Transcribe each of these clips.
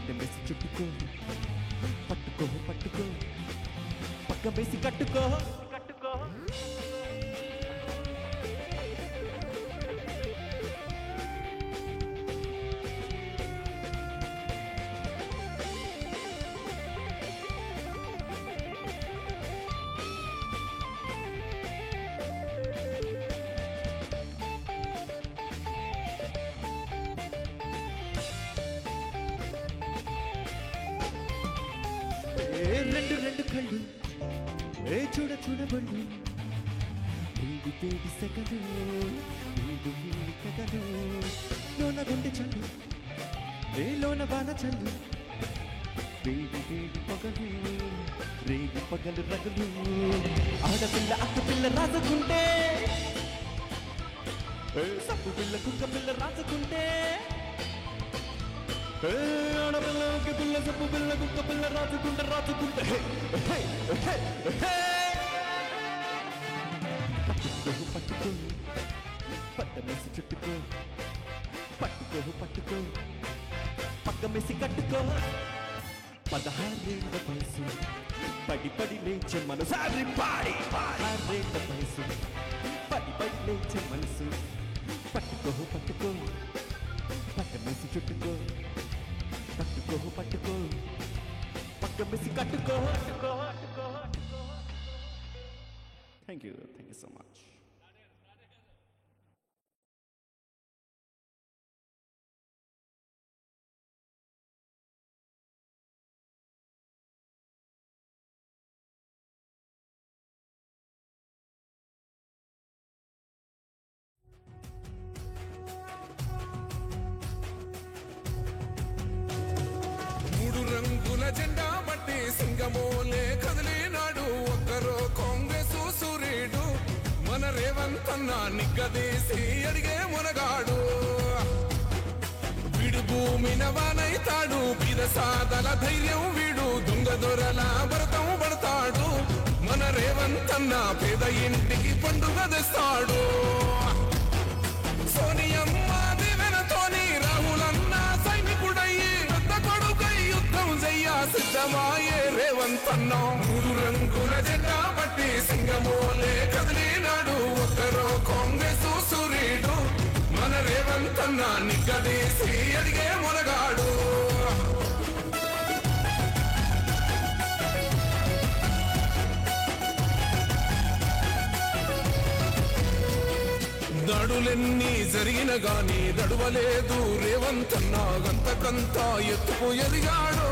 పట్టమేసి చుట్టుకో పట్టుకో పట్టుకో పక్క వేసి కట్టుకో కట్టుకో రెండు కళ్ళు చూడ చూడబళ్ళు వేడి వేడి సెగలు వేడి వేడి కథలు లోన గుండె చల్లు లోన బాణ చల్లు వేడి వేడి పగలు రేగి పగలు రగలు ఆడపిల్ల అక్క పిల్ల రాసుకుంటే సప్పు పిల్ల కుక్క పిల్ల రాసుకుంటే ఆడపిల్లకి పిల్ల సప్పు పిల్ల కుక్క పిల్ల రాసుకుంటే రాసుకుంటే పట్టుకో పట్టుకో పట్టమేసి చుట్టుకో పట్టుకో పట్టుకో పక్క మెసి కట్టుకో 16 వయసు పడి పడి లేచే మనసు పాడి 16 వయసు పడి పడి లేచే మనసు పట్టుకో పట్టుకో పట్టమేసి చుట్టుకో పట్టుకో పట్టుకో పక్క మెసి కట్టుకో కట్టుకో Thank you so much. మూడు రంగుల జెండా బట్టి సింగమోలే కదిలినాడు ఒక్కరో కాంగ్రెస్ సూర్యుడు మన రేవంత్ అన్న నిగ్గదీసి అడిగే మునగాడు వీడు భూమిన వానైతాడు బీద సాదల ధైర్యం వీడు దొంగ దొరల భరతం పడతాడు మన రేవంత్ అన్న పేద ఇంటికి పండుగ తెస్తాడు సోనియమ్మ దివెనతోని రాహులన్న సైనికుడయ్యి పెద్ద కొడుకై యుద్ధం చెయ్య సిద్ధమాయే రేవంత్ అన్న మూడు రంగుల జెండా బట్టి సింగమోలే కదిలినాడు ఒక్కరో కాంగ్రెస్ సూర్యుడు మన రేవంత్ అన్న నిగ్గదీసి అడిగే మునగాడు దాడులెన్ని జరిగిన గాని దడువలేదు రేవంత్ అన్న గంతకంతా ఎత్తుకు ఎదిగాడు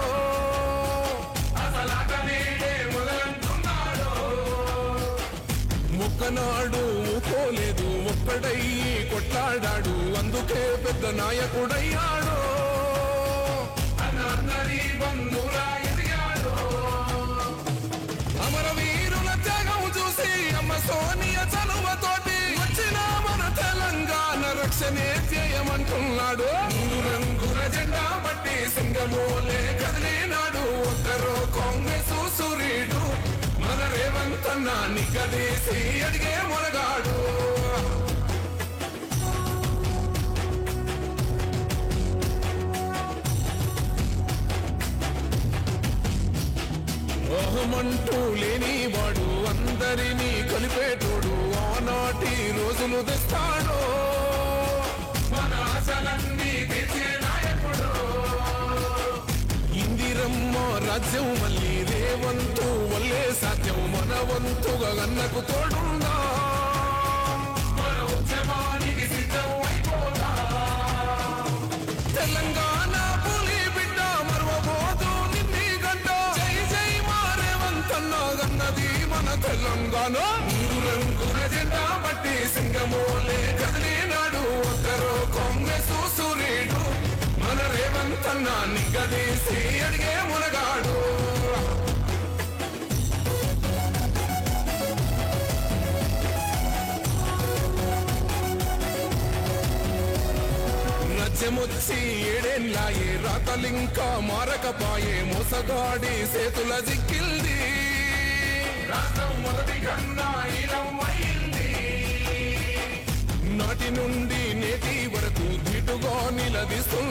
మొక్కనాడు ఊకోలేదు ఒక్కడయ్యి కొట్లాడాడు అందుకే పెద్ద నాయకుడయ్యాడు అమరవీరుల త్యాగం చూసి అమ్మ సోనియ చలువతోటి వచ్చిన మన తెలంగాణ రక్షణే చేయమంటున్నాడు మూడు రంగుల జెండా బట్టి సింగమోలే కదిలినాడు ఒక్కరో కాంగ్రెస్ సూర్యుడు మన రేవంత్ అన్న నిగ్గదీసి అడిగే మునగాడు ఓహమంటూ లేనివాడు అందరినీ కలిపేటోడు ఆనాటి రోజులు తెస్తాడు మన ఆశలన్నీ తెచ్చే నాయకుడు ఇందిరమ్మ రాజ్యం మళ్ళీ రేవంతు వల్లే సాధ్యం మన వంతుగా గన్నకు తోడుందా మన ఉద్యమానికి సిద్ధం అయిపోదా తెలంగాణ పులి బిడ్డ మరవబోదు నిన్ని గడ్డ జై జై మా రేవంత్ అన్న గన్నది మన తెలంగాణ మూడు రంగుల జెండా బట్టి సింగమోలే కదిలినాడు ఒక్కరో కాంగ్రెస్ సూర్యుడు మన రేవంత్ అన్న నిగ్గదీసి అడిగే మునగాడు రాజ్యమొచ్చి ఏడేళ్ళాయే రాతలింకా మారకపాయే మోసగాడి సేతుల జిక్కిల్ది రాష్ట్రం మొదటి కన్నా ఈలమైంది నాటి నుండి నేటి వరకు ధీటుగా నిలదీస్తూ